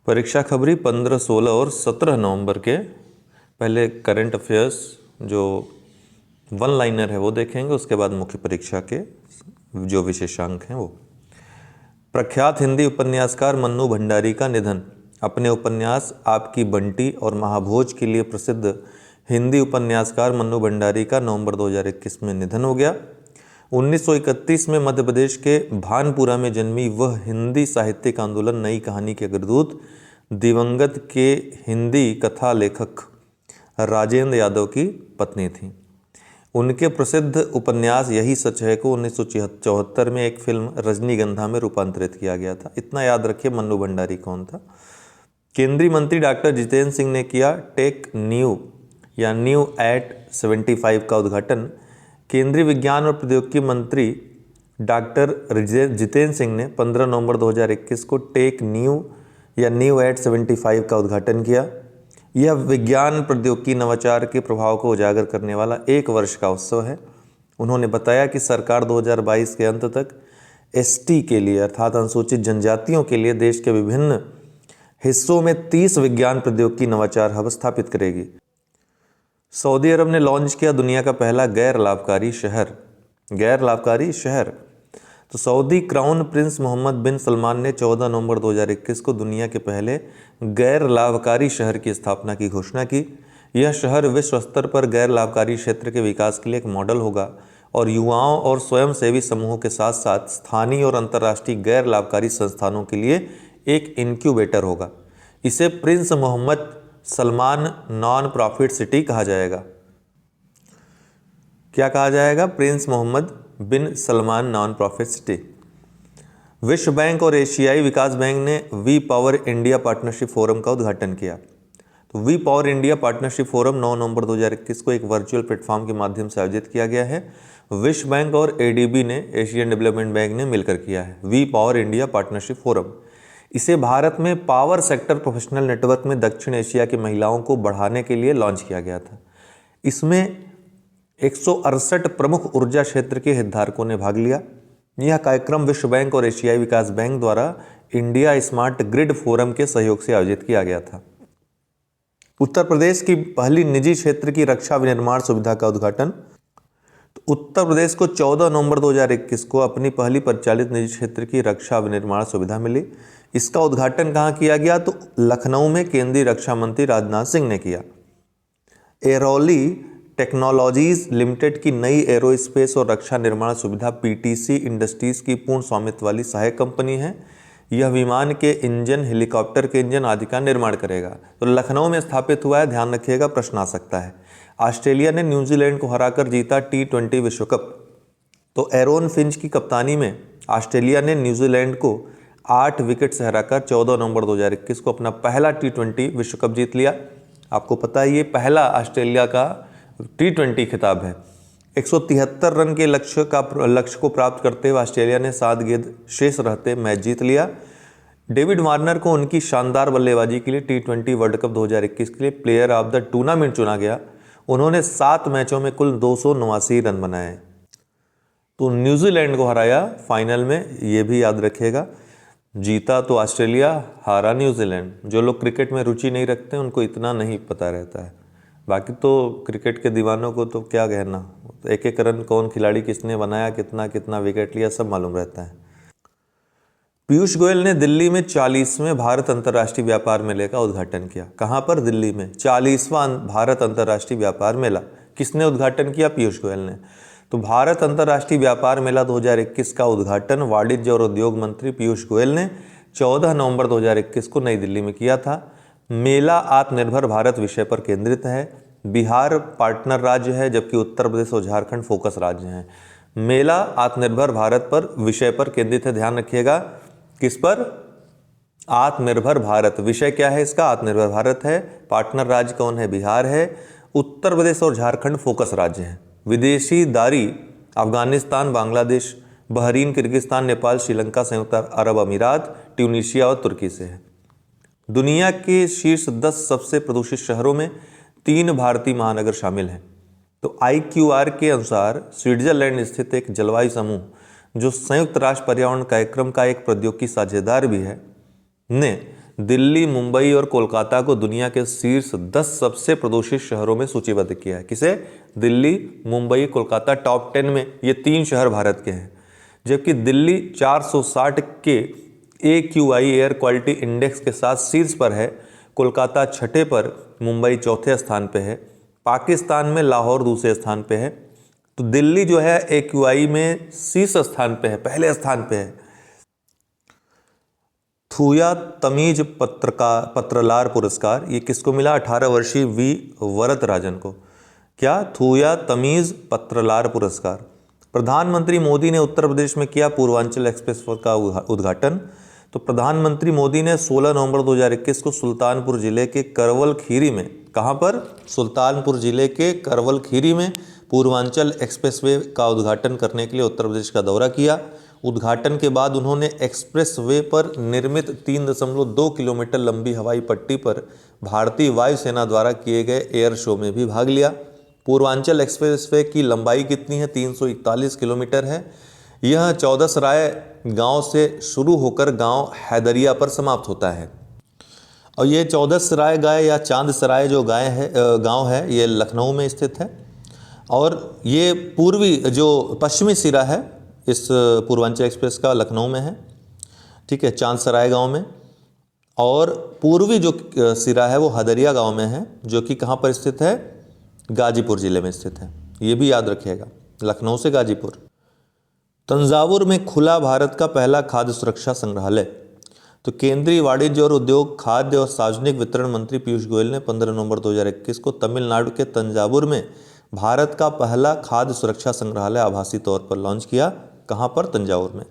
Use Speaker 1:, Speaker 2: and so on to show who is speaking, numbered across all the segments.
Speaker 1: परीक्षा खबरी 15, 16 और 17 नवंबर के। पहले करंट अफेयर्स जो वन लाइनर है वो देखेंगे, उसके बाद मुख्य परीक्षा के जो विशेषांक हैं वो। प्रख्यात हिंदी उपन्यासकार मन्नू भंडारी का निधन। अपने उपन्यास आपकी बंटी और महाभोज के लिए प्रसिद्ध हिंदी उपन्यासकार मन्नू भंडारी का नवंबर 2021 में निधन हो गया। 1931 में मध्य प्रदेश के भानपुरा में जन्मी वह हिंदी साहित्यिक आंदोलन नई कहानी के अग्रदूत दिवंगत के हिंदी कथा लेखक राजेंद्र यादव की पत्नी थी। उनके प्रसिद्ध उपन्यास यही सच है को 1974 में एक फिल्म रजनीगंधा में रूपांतरित किया गया था। इतना याद रखिए मन्नू भंडारी कौन था। केंद्रीय मंत्री डॉक्टर जितेंद्र सिंह ने किया टेक न्यू या न्यू एट 75 का उद्घाटन। केंद्रीय विज्ञान और प्रौद्योगिकी मंत्री डॉक्टर जितेंद्र सिंह ने 15 नवंबर 2021 को टेक न्यू या न्यू एट 75 का उद्घाटन किया। यह विज्ञान प्रौद्योगिकी नवाचार के प्रभाव को उजागर करने वाला एक वर्ष का उत्सव है। उन्होंने बताया कि सरकार 2022 के अंत तक एसटी के लिए अर्थात अनुसूचित जनजातियों के लिए देश के विभिन्न हिस्सों में 30 विज्ञान प्रौद्योगिकी नवाचार हब स्थापित करेगी। सऊदी अरब ने लॉन्च किया दुनिया का पहला गैर लाभकारी शहर। तो Saudi crown Prince Mohammed bin Salman ने 14 नवंबर 2021 को दुनिया के पहले गैर लाभकारी शहर की स्थापना की घोषणा की। यह शहर विश्व स्तर पर गैर लाभकारी क्षेत्र के विकास के लिए एक मॉडल होगा और युवाओं और स्वयंसेवी समूहों के साथ साथ स्थानीय और अंतर्राष्ट्रीय गैर लाभकारी संस्थानों के लिए एक इनक्यूबेटर होगा। इसे prince Mohammed Salman non profit city कहा जाएगा। क्या कहा जाएगा? Prince Mohammed bin Salman non profit city. विश्व बैंक और एशियाई विकास बैंक ने we power India partnership forum का उद्घाटन किया। तो we power India partnership forum 9 नवंबर 2021 को एक वर्चुअल प्लेटफॉर्म के माध्यम से आयोजित किया गया है। विश्व बैंक और एडीबी ने एशियन डेवलपमेंट बैंक ने मिलकर किया है we power India partnership forum. इसे भारत में पावर सेक्टर प्रोफेशनल नेटवर्क में दक्षिण एशिया की महिलाओं को बढ़ाने के लिए लॉन्च किया गया था। इसमें 168 प्रमुख ऊर्जा क्षेत्र के हितधारकों ने भाग लिया। यह कार्यक्रम विश्व बैंक और एशियाई विकास बैंक द्वारा इंडिया स्मार्ट ग्रिड फोरम के सहयोग से आयोजित किया गया था। उत्तर प्रदेश की पहली निजी क्षेत्र की रक्षा विनिर्माण सुविधा का उद्घाटन। तो उत्तर प्रदेश को 14 नवंबर 2021 को अपनी पहली परिचालित निजी क्षेत्र की रक्षा विनिर्माण सुविधा मिली। इसका उद्घाटन कहाँ किया गया? तो लखनऊ में केंद्रीय रक्षा मंत्री राजनाथ सिंह ने किया। एरोली टेक्नोलॉजीज लिमिटेड की नई एरोस्पेस और रक्षा निर्माण सुविधा पीटीसी इंडस्ट्रीज की पूर्ण स्वामित्व वाली सहायक कंपनी है। यह विमान के इंजन, हेलीकॉप्टर के इंजन आदि का निर्माण करेगा। तो लखनऊ में स्थापित हुआ है, ध्यान रखिएगा, प्रश्न आ सकता है। ऑस्ट्रेलिया ने न्यूजीलैंड को हराकर जीता T20 विश्व कप। तो एरोन फिंच की कप्तानी में ऑस्ट्रेलिया ने न्यूजीलैंड को 8 विकेट से हराकर 14 नवंबर 2021 को अपना पहला T20 विश्व कप जीत लिया। आपको पता है ये पहला ऑस्ट्रेलिया का T20 खिताब है। 173 रन के लक्ष्य को प्राप्त करते हुए ऑस्ट्रेलिया ने 7 गेंद शेष रहते मैच जीत लिया। डेविड वार्नर को उनकी शानदार बल्लेबाजी के लिए T20 वर्ल्ड कप 2021 के लिए प्लेयर ऑफ द टूर्नामेंट चुना गया। उन्होंने 7 मैचों में कुल 289 रन बनाए। तो न्यूजीलैंड को हराया फाइनल में, ये भी याद रखिएगा। जीता तो ऑस्ट्रेलिया, हारा न्यूजीलैंड। जो लोग क्रिकेट में रुचि नहीं रखते उनको इतना नहीं पता रहता है, बाकी तो क्रिकेट के दीवानों को तो क्या कहना, एक एक रन कौन खिलाड़ी किसने बनाया, कितना कितना विकेट लिया, सब मालूम रहता है। पीयूष गोयल ने दिल्ली में 40वें भारत अंतर्राष्ट्रीय व्यापार मेले का उद्घाटन किया। कहाँ पर? दिल्ली में 40वां भारत अंतर्राष्ट्रीय व्यापार मेला किसने उद्घाटन किया? पीयूष गोयल ने। तो भारत अंतर्राष्ट्रीय व्यापार मेला 2021 का उद्घाटन वाणिज्य और उद्योग मंत्री पीयूष गोयल ने 14 नवंबर 2021 को नई दिल्ली में किया था। मेला आत्मनिर्भर भारत विषय पर केंद्रित है। बिहार पार्टनर राज्य है जबकि उत्तर प्रदेश और झारखंड फोकस राज्य हैं। मेला आत्मनिर्भर भारत पर विषय पर केंद्रित है, ध्यान रखिएगा। किस पर? आत्मनिर्भर भारत। विषय क्या है इसका? आत्मनिर्भर भारत है। पार्टनर राज्य कौन है? बिहार है। उत्तर प्रदेश और झारखंड फोकस राज्य हैं। विदेशी दारी अफगानिस्तान, बांग्लादेश, बहरीन, किर्गिस्तान, नेपाल, श्रीलंका, संयुक्त अरब अमीरात, ट्यूनीशिया और तुर्की से है। दुनिया के शीर्ष 10 सबसे प्रदूषित शहरों में 3 भारतीय महानगर शामिल हैं। तो IQR के अनुसार स्विट्जरलैंड स्थित एक जलवायु समूह जो संयुक्त राष्ट्र पर्यावरण कार्यक्रम का एक प्रौद्योगिकी साझेदार भी है, ने दिल्ली, मुंबई और कोलकाता को दुनिया के शीर्ष 10 सबसे प्रदूषित शहरों में सूचीबद्ध किया है। किसे? दिल्ली, मुंबई, कोलकाता टॉप 10 में ये 3 शहर भारत के हैं। जबकि दिल्ली 460 के AQI एयर क्वालिटी इंडेक्स के साथ शीर्ष पर है, कोलकाता छठे पर, मुंबई चौथे स्थान पे है, पाकिस्तान में लाहौर दूसरे स्थान पे है। तो दिल्ली जो है AQI में शीर्ष स्थान पे है, पहले स्थान पे है। थूया तमीज पत्रलार पुरस्कार ये किसको मिला? 18 वर्षीय वी वरदराजन को। क्या? थूया तमीज पत्रलार पुरस्कार। प्रधानमंत्री मोदी ने उत्तर प्रदेश में किया पूर्वांचल एक्सप्रेस का उद्घाटन। तो प्रधानमंत्री मोदी ने 16 नवंबर 2021 को सुल्तानपुर जिले के करवल खीरी में, कहाँ पर? सुल्तानपुर जिले के करवल खीरी में पूर्वांचल एक्सप्रेसवे का उद्घाटन करने के लिए उत्तर प्रदेश का दौरा किया। उद्घाटन के बाद उन्होंने एक्सप्रेसवे पर निर्मित 3.2 किलोमीटर लंबी हवाई पट्टी पर भारतीय वायुसेना द्वारा किए गए एयर शो में भी भाग लिया। पूर्वांचल एक्सप्रेसवे की लंबाई कितनी है? 341 किलोमीटर है। यह 14 सराय गांव से शुरू होकर गांव हैदरिया पर समाप्त होता है। और ये 14 सराय गाय या चांद सराय जो गांव है ये लखनऊ में स्थित है। और ये पूर्वी जो पश्चिमी सिरा है इस पूर्वांचल एक्सप्रेस का लखनऊ में है, ठीक है, चांद सराय गाँव में। और पूर्वी जो सिरा है वो हदरिया गाँव में है, जो कि कहाँ पर स्थित है? गाजीपुर जिले में स्थित है। ये भी याद रखिएगा, लखनऊ से गाजीपुर। तंजावुर में खुला भारत का पहला खाद्य सुरक्षा संग्रहालय। तो केंद्रीय वाणिज्य और उद्योग, खाद्य और सार्वजनिक वितरण मंत्री पीयूष गोयल ने 15 नवंबर 2021 को तमिलनाडु के तंजावुर में भारत का पहला खाद्य सुरक्षा संग्रहालय आभासी तौर पर लॉन्च किया। कहाँ पर? तंजावुर में।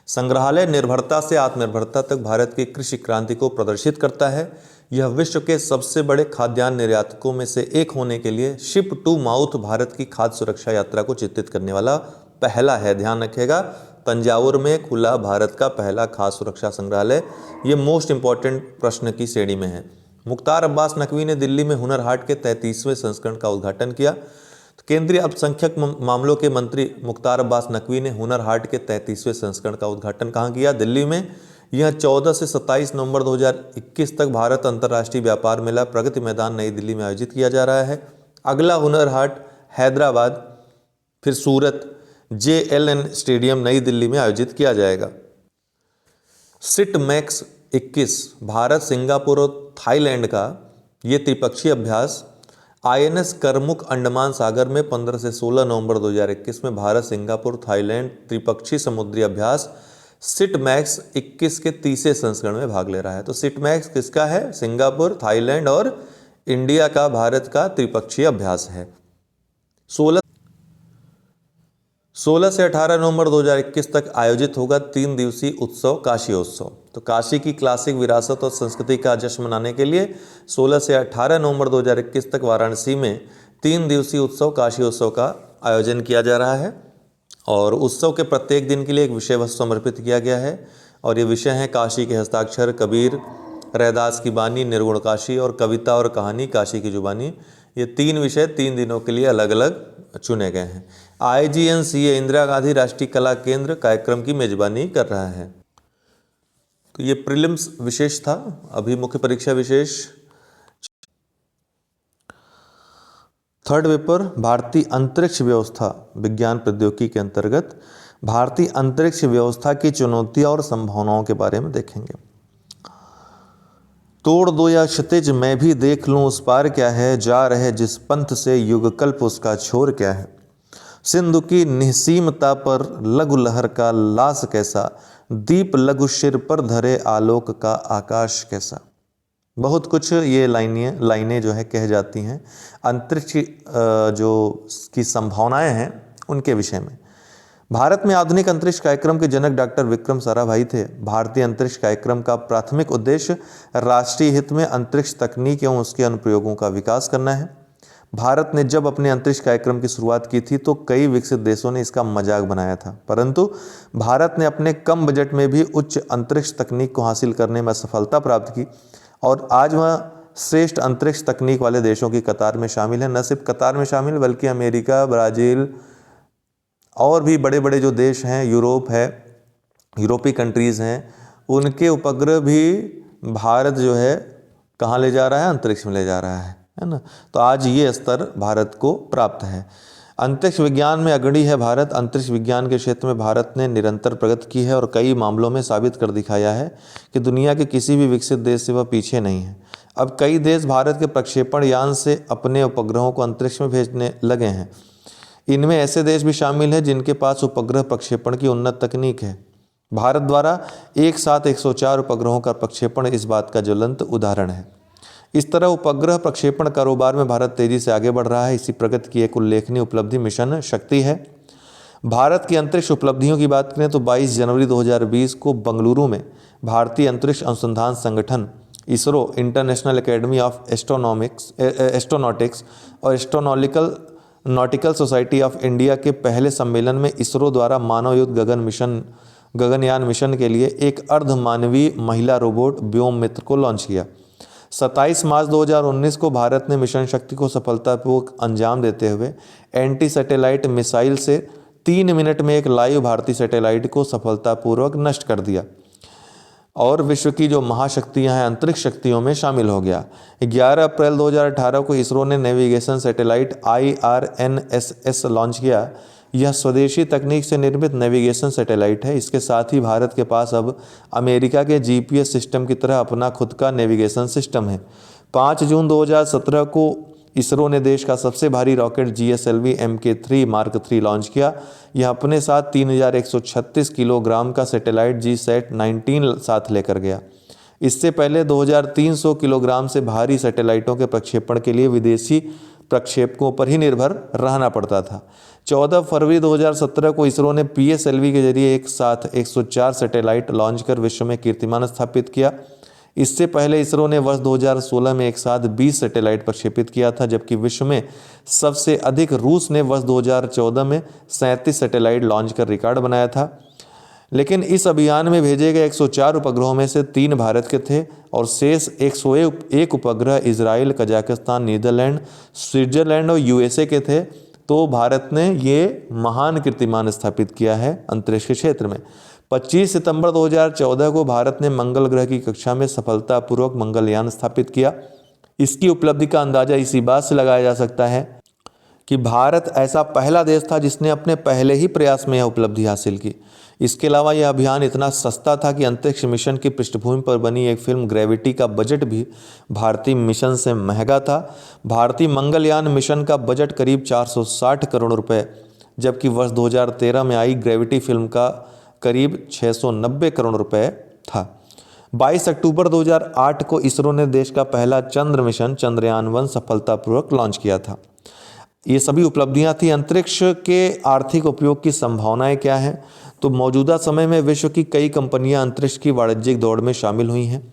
Speaker 1: संग्रहालय निर्भरता से आत्मनिर्भरता तक भारत की कृषि क्रांति को प्रदर्शित करता है। यह विश्व के सबसे बड़े खाद्यान्न निर्यातकों में से एक होने के लिए शिप टू माउथ भारत की खाद्य सुरक्षा यात्रा को चित्रित करने वाला पहला है। ध्यान रखिएगा, तंजावुर में खुला भारत का पहला खाद्य सुरक्षा संग्रहालय। ये मोस्ट इंपॉर्टेंट प्रश्न की श्रेणी में है। मुख्तार अब्बास नकवी ने दिल्ली में हुनर हाट के 33वें संस्करण का उद्घाटन किया। तो केंद्रीय अल्पसंख्यक मामलों के मंत्री मुख्तार अब्बास नकवी ने हुनर हाट के 33वें संस्करण का उद्घाटन कहाँ किया? दिल्ली में। यह 14 से 27 नवंबर 2021 तक भारत अंतर्राष्ट्रीय व्यापार मेला प्रगति मैदान नई दिल्ली में आयोजित किया जा रहा है। अगला हुनर हाट हैदराबाद, फिर सूरत, JLN स्टेडियम नई दिल्ली में आयोजित किया जाएगा। सिट मैक्स 21 भारत, सिंगापुर और थाईलैंड का ये त्रिपक्षीय अभ्यास INS करमुक अंडमान सागर में 15 से 16 नवंबर 2021 में भारत, सिंगापुर, थाईलैंड त्रिपक्षीय समुद्री अभ्यास सिट मैक्स 21 के 30वें संस्करण में भाग ले रहा है। तो सिट मैक्स किसका है? सिंगापुर, थाईलैंड और इंडिया का, भारत का त्रिपक्षीय अभ्यास है। 16 से 18 नवंबर 2021 तक आयोजित होगा 3 दिवसीय उत्सव काशी उत्सव। तो काशी की क्लासिक विरासत और संस्कृति का जश्न मनाने के लिए 16 से 18 नवंबर 2021 तक वाराणसी में 3 दिवसीय उत्सव काशी उत्सव का आयोजन किया जा रहा है। और उत्सव के प्रत्येक दिन के लिए एक विषय वस्तु समर्पित किया गया है। और ये विषय हैं काशी के हस्ताक्षर, कबीर, रैदास की बानी, निर्गुण काशी और कविता और कहानी काशी की जुबानी। ये 3 विषय 3 दिनों के लिए अलग अलग चुने गए हैं। IGNCA इंदिरा गांधी राष्ट्रीय कला केंद्र कार्यक्रम की मेजबानी कर रहा है। तो ये प्रीलिम्स विशेष था। अभी मुख्य परीक्षा विशेष। थर्ड पेपर भारतीय अंतरिक्ष व्यवस्था विज्ञान प्रौद्योगिकी के अंतर्गत भारतीय अंतरिक्ष व्यवस्था की चुनौतियां और संभावनाओं के बारे में देखेंगे। तोड़ दो या क्षितिज मैं भी देख लूं उस पार क्या है, जा रहे जिस पंथ से युगकल्प उसका छोर क्या है। सिंधु की निःसीमता पर लघु लहर का लास कैसा, दीप लघु शिर पर धरे आलोक का आकाश कैसा। बहुत कुछ ये लाइनें जो है कह जाती हैं अंतरिक्ष जो की संभावनाएं हैं उनके विषय में। भारत में आधुनिक अंतरिक्ष कार्यक्रम के जनक डॉक्टर विक्रम साराभाई थे। भारतीय अंतरिक्ष कार्यक्रम का प्राथमिक उद्देश्य राष्ट्रीय हित में अंतरिक्ष तकनीक एवं उसके अनुप्रयोगों का विकास करना है। भारत ने जब अपने अंतरिक्ष कार्यक्रम की शुरुआत की थी तो कई विकसित देशों ने इसका मजाक बनाया था, परंतु भारत ने अपने कम बजट में भी उच्च अंतरिक्ष तकनीक को हासिल करने में सफलता प्राप्त की और आज वह श्रेष्ठ अंतरिक्ष तकनीक वाले देशों की कतार में शामिल है। न सिर्फ कतार में शामिल बल्कि अमेरिका, ब्राज़ील और भी बड़े बड़े जो देश हैं, यूरोपीय कंट्रीज़ हैं, उनके उपग्रह भी भारत जो है कहाँ ले जा रहा है, अंतरिक्ष में ले जा रहा है ना। तो आज ये स्तर भारत को प्राप्त है। अंतरिक्ष विज्ञान में अग्रणी है भारत। अंतरिक्ष विज्ञान के क्षेत्र में भारत ने निरंतर प्रगति की है और कई मामलों में साबित कर दिखाया है कि दुनिया के किसी भी विकसित देश से वह पीछे नहीं है। अब कई देश भारत के प्रक्षेपण यान से अपने उपग्रहों को अंतरिक्ष में भेजने लगे हैं। इनमें ऐसे देश भी शामिल हैं जिनके पास उपग्रह प्रक्षेपण की उन्नत तकनीक है। भारत द्वारा एक साथ 104 उपग्रहों का प्रक्षेपण इस बात का ज्वलंत उदाहरण है। इस तरह उपग्रह प्रक्षेपण कारोबार में भारत तेजी से आगे बढ़ रहा है। इसी प्रगति की एक उल्लेखनीय उपलब्धि मिशन शक्ति है। भारत की अंतरिक्ष उपलब्धियों की बात करें तो 22 जनवरी 2020 को बेंगलुरु में भारतीय अंतरिक्ष अनुसंधान संगठन ISRO, international academy of astronautics और एस्ट्रोनॉटिकल सोसाइटी ऑफ इंडिया के पहले सम्मेलन में इसरो द्वारा मानवयुक्त गगनयान मिशन के लिए एक अर्धमानवीय महिला रोबोट व्योममित्र को लॉन्च किया। 27 मार्च 2019 को भारत ने मिशन शक्ति को सफलतापूर्वक अंजाम देते हुए एंटी सैटेलाइट मिसाइल से 3 मिनट में एक लाइव भारतीय सैटेलाइट को सफलतापूर्वक नष्ट कर दिया और विश्व की जो महाशक्तियां हैं अंतरिक्ष शक्तियों में शामिल हो गया। 11 अप्रैल 2018 को इसरो ने नेविगेशन सैटेलाइट IRNSS लॉन्च किया। यह स्वदेशी तकनीक से निर्मित नेविगेशन सैटेलाइट है। इसके साथ ही भारत के पास अब अमेरिका के GPS सिस्टम की तरह अपना खुद का नेविगेशन सिस्टम है। 5 जून 2017 को इसरो ने देश का सबसे भारी rocket GSLV Mk3 Mark 3 launch किया। यह अपने साथ 3136 किलोग्राम का सैटेलाइट GSAT-19 साथ लेकर गया। इससे पहले 2300 किलोग्राम से भारी सैटेलाइटों के प्रक्षेपण के लिए विदेशी प्रक्षेपकों पर ही निर्भर रहना पड़ता था। 14 फरवरी 2017 को इसरो ने PSLV के जरिए एक साथ 104 सैटेलाइट लॉन्च कर विश्व में कीर्तिमान स्थापित किया। इससे पहले इसरो ने वर्ष 2016 में एक साथ 20 सैटेलाइट प्रक्षेपित किया था, जबकि विश्व में सबसे अधिक रूस ने वर्ष 2014 में 37 सैटेलाइट लॉन्च कर रिकॉर्ड बनाया था। लेकिन इस अभियान में भेजे गए 104 उपग्रहों में से 3 भारत के थे और शेष 101 उपग्रह इजराइल, कजाकिस्तान, नीदरलैंड, स्विट्जरलैंड और USA के थे। तो भारत ने ये महान कीर्तिमान स्थापित किया है अंतरिक्ष के क्षेत्र में। 25 सितंबर 2014 को भारत ने मंगल ग्रह की कक्षा में सफलतापूर्वक मंगलयान स्थापित किया। इसकी उपलब्धि का अंदाजा इसी बात से लगाया जा सकता है कि भारत ऐसा पहला देश था जिसने अपने पहले ही प्रयास में यह उपलब्धि हासिल की। इसके अलावा यह अभियान इतना सस्ता था कि अंतरिक्ष मिशन की पृष्ठभूमि पर बनी एक फिल्म ग्रेविटी का बजट भी भारतीय मिशन से महंगा था। भारतीय मंगलयान मिशन का बजट करीब 460 करोड़ रुपए, जबकि वर्ष 2013 में आई ग्रेविटी फिल्म का करीब 690 करोड़ रुपए था। 22 अक्टूबर 2008 को इसरो ने देश का पहला चंद्र मिशन चंद्रयान-1 सफलतापूर्वक लॉन्च किया था। ये सभी उपलब्धियां थी। अंतरिक्ष के आर्थिक उपयोग की संभावनाएं क्या हैं? तो मौजूदा समय में विश्व की कई कंपनियां अंतरिक्ष की वाणिज्यिक दौड़ में शामिल हुई हैं।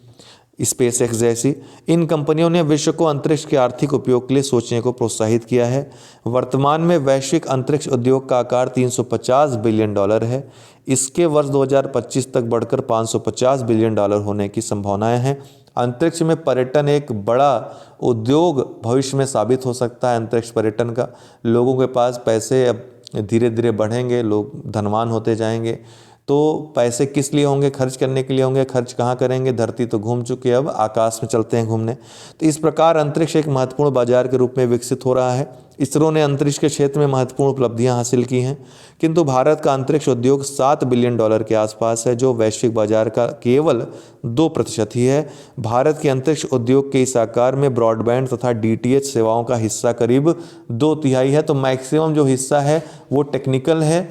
Speaker 1: SpaceX जैसी इन कंपनियों ने विश्व को अंतरिक्ष के आर्थिक उपयोग के लिए सोचने को प्रोत्साहित किया है। वर्तमान में वैश्विक अंतरिक्ष उद्योग का आकार $350 बिलियन है। इसके वर्ष 2025 तक बढ़कर $550 बिलियन होने की संभावनाएं हैं। अंतरिक्ष में पर्यटन एक बड़ा उद्योग भविष्य में साबित हो सकता है। अंतरिक्ष पर्यटन का लोगों के पास पैसे अब धीरे धीरे बढ़ेंगे, लोग धनवान होते जाएंगे। तो पैसे किस लिए होंगे? खर्च करने के लिए होंगे। खर्च कहाँ करेंगे? धरती तो घूम चुके, अब आकाश में चलते हैं घूमने। तो इस प्रकार अंतरिक्ष एक महत्वपूर्ण बाजार के रूप में विकसित हो रहा है। इसरो ने अंतरिक्ष के क्षेत्र में महत्वपूर्ण उपलब्धियां हासिल की हैं, किंतु भारत का अंतरिक्ष उद्योग $7 बिलियन के आसपास है, जो वैश्विक बाजार का केवल 2% ही है। भारत के अंतरिक्ष उद्योग के इस आकार में ब्रॉडबैंड तथा DTH सेवाओं का हिस्सा करीब 2/3 है। तो मैक्सिमम जो हिस्सा है वो टेक्निकल है।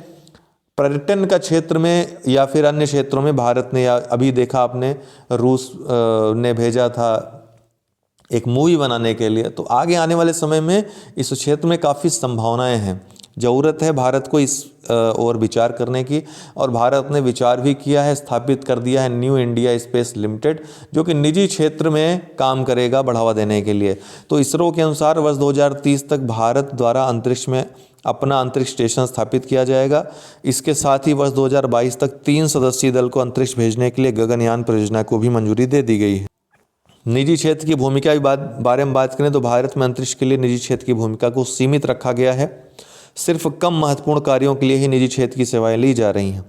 Speaker 1: पर्यटन का क्षेत्र में या फिर अन्य क्षेत्रों में भारत ने, या अभी देखा आपने रूस ने भेजा था एक मूवी बनाने के लिए, तो आगे आने वाले समय में इस क्षेत्र में काफ़ी संभावनाएं हैं। ज़रूरत है भारत को इस और विचार करने की, और भारत ने विचार भी किया है, स्थापित कर दिया है न्यू इंडिया स्पेस लिमिटेड, जो कि निजी क्षेत्र में काम करेगा बढ़ावा देने के लिए। तो इसरो के अनुसार वर्ष 2030 तक भारत द्वारा अंतरिक्ष में अपना अंतरिक्ष स्टेशन स्थापित किया जाएगा। इसके साथ ही वर्ष 2022 तक 3 सदस्यीय दल को अंतरिक्ष भेजने के लिए गगनयान परियोजना को भी मंजूरी दे दी गई है। निजी क्षेत्र की भूमिका के बारे में बात करें तो भारत में अंतरिक्ष के लिए निजी क्षेत्र की भूमिका को सीमित रखा गया है। सिर्फ कम महत्वपूर्ण कार्यों के लिए ही निजी क्षेत्र की सेवाएं ली जा रही हैं।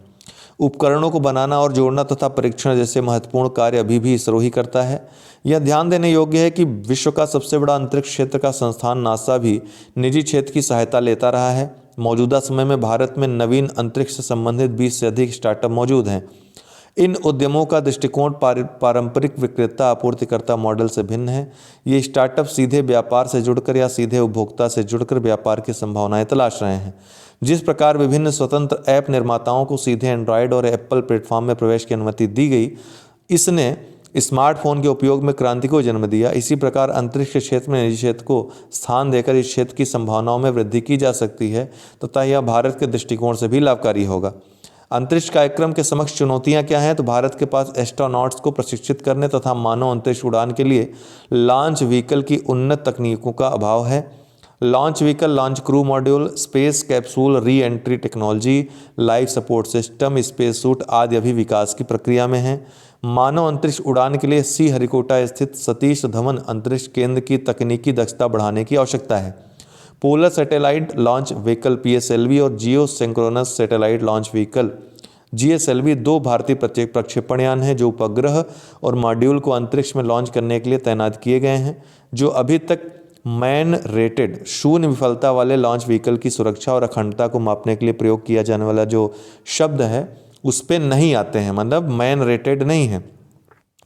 Speaker 1: उपकरणों को बनाना और जोड़ना तथा परीक्षण जैसे महत्वपूर्ण कार्य अभी भी इसरो ही करता है। यह ध्यान देने योग्य है कि विश्व का सबसे बड़ा अंतरिक्ष क्षेत्र का संस्थान नासा भी निजी क्षेत्र की सहायता लेता रहा है। मौजूदा समय में भारत में नवीन अंतरिक्ष से संबंधित 20 से अधिक स्टार्टअप मौजूद हैं। इन उद्यमों का दृष्टिकोण पारंपरिक विक्रेता आपूर्तिकर्ता मॉडल से भिन्न है। ये स्टार्टअप सीधे व्यापार से जुड़कर या सीधे उपभोक्ता से जुड़कर व्यापार की संभावनाएं तलाश रहे हैं। जिस प्रकार विभिन्न स्वतंत्र ऐप निर्माताओं को सीधे एंड्रॉयड और एप्पल प्लेटफॉर्म में प्रवेश की अनुमति दी गई, इसने स्मार्टफोन के उपयोग में क्रांति को जन्म दिया। इसी प्रकार अंतरिक्ष क्षेत्र में निजी क्षेत्र को स्थान देकर इस क्षेत्र की संभावनाओं में वृद्धि की जा सकती है तथा यह भारत के दृष्टिकोण से भी लाभकारी होगा। अंतरिक्ष कार्यक्रम के समक्ष चुनौतियां क्या हैं? तो भारत के पास एस्ट्रोनॉट्स को प्रशिक्षित करने तथा मानव अंतरिक्ष उड़ान के लिए लॉन्च व्हीकल की उन्नत तकनीकों का अभाव है। Launch vehicle, launch crew module, space capsule, re entry technology, life support system, space suit आदि अभी विकास की प्रक्रिया में हैं। मानव अंतरिक्ष उड़ान के लिए श्रीहरिकोटा स्थित सतीश धवन अंतरिक्ष केंद्र की तकनीकी दक्षता बढ़ाने की आवश्यकता है। Polar satellite launch vehicle PSLV और geosynchronous satellite launch vehicle GSLV 2 भारतीय प्रक्षेपण यान हैं जो उपग्रह और मॉड्यूल को अंतरिक्ष में लॉन्च करने के लिए तैनात किए गए हैं, जो अभी तक मैन रेटेड शून्य विफलता वाले लॉन्च व्हीकल की सुरक्षा और अखंडता को मापने के लिए प्रयोग किया जाने वाला जो शब्द है उस पर नहीं आते हैं, मतलब मैन रेटेड नहीं है,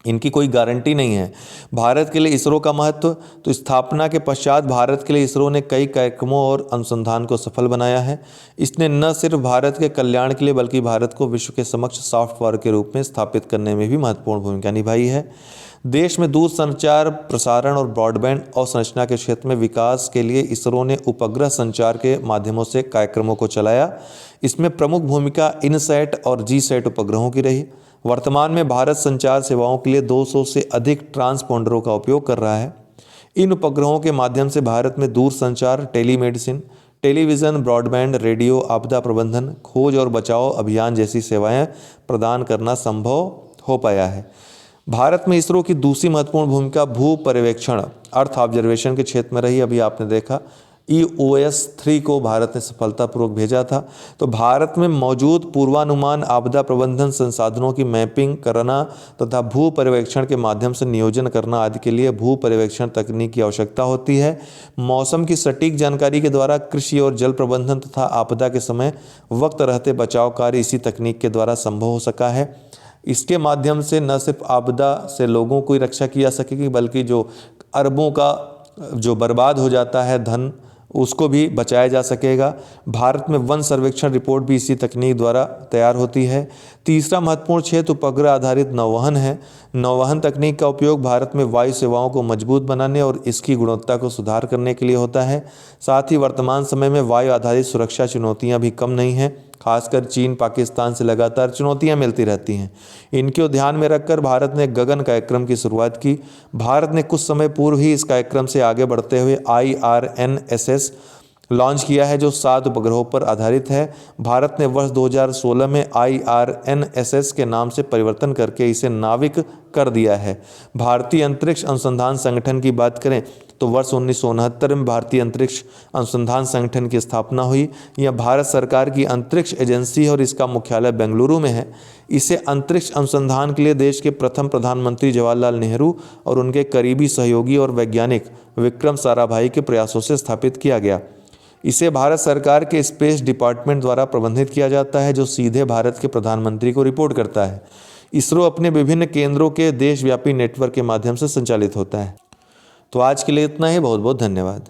Speaker 1: इनकी कोई गारंटी नहीं है। भारत के लिए इसरो का महत्व, तो स्थापना के पश्चात भारत के लिए इसरो ने कई कार्यक्रमों और अनुसंधान को सफल बनाया है। इसने न सिर्फ भारत के कल्याण के लिए बल्कि भारत को विश्व के समक्ष सॉफ्ट पावर के रूप में स्थापित करने में भी महत्वपूर्ण भूमिका निभाई है। देश में दूरसंचार, प्रसारण और ब्रॉडबैंड अवसंरचना के क्षेत्र में विकास के लिए इसरो ने उपग्रह संचार के माध्यमों से कार्यक्रमों को चलाया। इसमें प्रमुख भूमिका इनसैट और जीसैट उपग्रहों की रही। वर्तमान में भारत संचार सेवाओं के लिए 200 से अधिक ट्रांसपोंडरों का उपयोग कर रहा है। इन उपग्रहों के माध्यम से भारत में दूरसंचार, टेलीमेडिसिन, टेलीविज़न, ब्रॉडबैंड, रेडियो, आपदा प्रबंधन, खोज और बचाव अभियान जैसी सेवाएं प्रदान करना संभव हो पाया है। भारत में इसरो की दूसरी महत्वपूर्ण भूमिका भू पर्यवेक्षण अर्थ ऑब्जर्वेशन के क्षेत्र में रही। अभी आपने देखा EOS-3 को भारत ने सफलतापूर्वक भेजा था। तो भारत में मौजूद पूर्वानुमान, आपदा प्रबंधन, संसाधनों की मैपिंग करना तथा भू पर्यवेक्षण के माध्यम से नियोजन करना आदि के लिए भू पर्यवेक्षण तकनीक की आवश्यकता होती है। मौसम की सटीक जानकारी के द्वारा कृषि और जल प्रबंधन तथा आपदा के समय वक्त रहते बचाव कार्य इसी तकनीक के द्वारा संभव हो सका है। इसके माध्यम से न सिर्फ आपदा से लोगों की रक्षा की जा सकेगी बल्कि जो अरबों का जो बर्बाद हो जाता है धन, उसको भी बचाया जा सकेगा। भारत में वन सर्वेक्षण रिपोर्ट भी इसी तकनीक द्वारा तैयार होती है। तीसरा महत्वपूर्ण क्षेत्र उपग्रह आधारित नौवहन है। नौवहन तकनीक का उपयोग भारत में वायु सेवाओं को मजबूत बनाने और इसकी गुणवत्ता को सुधार करने के लिए होता है। साथ ही वर्तमान समय में वायु आधारित सुरक्षा चुनौतियां भी कम नहीं हैं। खासकर चीन, पाकिस्तान से लगातार चुनौतियां मिलती रहती हैं। इनको ध्यान में रखकर भारत ने गगन कार्यक्रम की शुरुआत की। भारत ने कुछ समय पूर्व ही इस कार्यक्रम से आगे बढ़ते हुए IRNSS लॉन्च किया है जो 7 उपग्रहों पर आधारित है। भारत ने वर्ष 2016 में IRNSS के नाम से परिवर्तन करके इसे नाविक कर दिया है। भारतीय अंतरिक्ष अनुसंधान संगठन की बात करें तो वर्ष 1969 में भारतीय अंतरिक्ष अनुसंधान संगठन की स्थापना हुई। यह भारत सरकार की अंतरिक्ष एजेंसी है और इसका मुख्यालय बेंगलुरु में है। इसे अंतरिक्ष अनुसंधान के लिए देश के प्रथम प्रधानमंत्री जवाहरलाल नेहरू और उनके करीबी सहयोगी और वैज्ञानिक विक्रम साराभाई के प्रयासों से स्थापित किया गया। इसे भारत सरकार के स्पेस डिपार्टमेंट द्वारा प्रबंधित किया जाता है जो सीधे भारत के प्रधानमंत्री को रिपोर्ट करता है। इसरो अपने विभिन्न केंद्रों के देशव्यापी नेटवर्क के माध्यम से संचालित होता है। तो आज के लिए इतना ही। बहुत बहुत धन्यवाद।